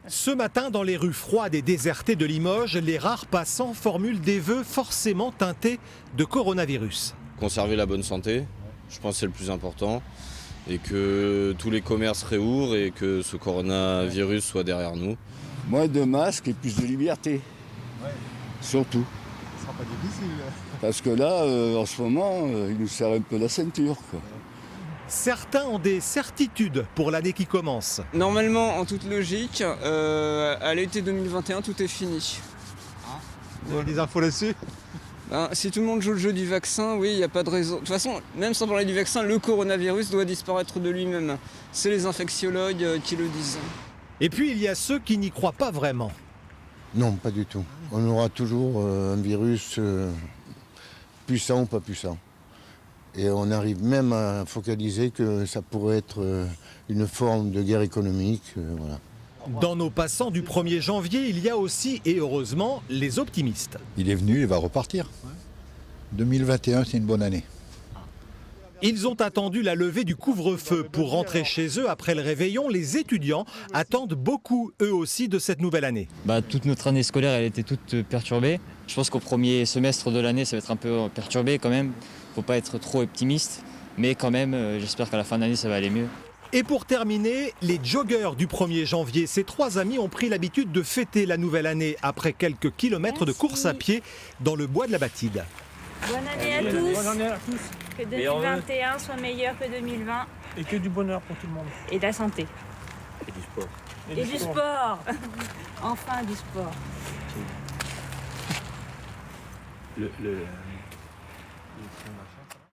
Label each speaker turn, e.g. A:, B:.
A: Ce matin, dans les rues froides et désertées de Limoges, les rares passants formulent des vœux forcément teintés de coronavirus.
B: Conserver la bonne santé, je pense que c'est le plus important. Et que tous les commerces réouvrent et que ce coronavirus soit derrière nous.
C: Moins de masques et plus de liberté. Ouais. Surtout.
D: Ce sera pas difficile.
C: Parce que là, en ce moment, il nous serre un peu la ceinture, quoi.
A: Certains ont des certitudes pour l'année qui commence.
E: Normalement, en toute logique, à l'été 2021, tout est fini.
D: Vous avez des infos là-dessus ?
E: Si tout le monde joue le jeu du vaccin, oui, il n'y a pas de raison. De toute façon, même sans parler du vaccin, le coronavirus doit disparaître de lui-même. C'est les infectiologues qui le disent.
A: Et puis il y a ceux qui n'y croient pas vraiment.
F: Non, pas du tout. On aura toujours un virus puissant ou pas puissant. Et on arrive même à focaliser que ça pourrait être une forme de guerre économique. Voilà.
A: Dans nos passants du 1er janvier, il y a aussi, et heureusement, les optimistes.
G: Il est venu, il va repartir. 2021, c'est une bonne année.
A: Ils ont attendu la levée du couvre-feu pour rentrer chez eux après le réveillon. Les étudiants attendent beaucoup, eux aussi, de cette nouvelle année.
H: Toute notre année scolaire, elle était toute perturbée. Je pense qu'au premier semestre de l'année, ça va être un peu perturbé quand même. Faut pas être trop optimiste, mais quand même, j'espère qu'à la fin de l'année, ça va aller mieux.
A: Et pour terminer, les joggeurs du 1er janvier. Ces trois amis ont pris l'habitude de fêter la nouvelle année après quelques kilomètres de course à pied dans le bois de la Batide.
I: Bonne année à tous.
J: Bonne année à tous.
I: Que 2021 soit meilleur que 2020.
J: Et que du bonheur pour tout le monde.
I: Et de la santé.
B: Et du sport.
I: Et du sport. Enfin du sport.
D: Le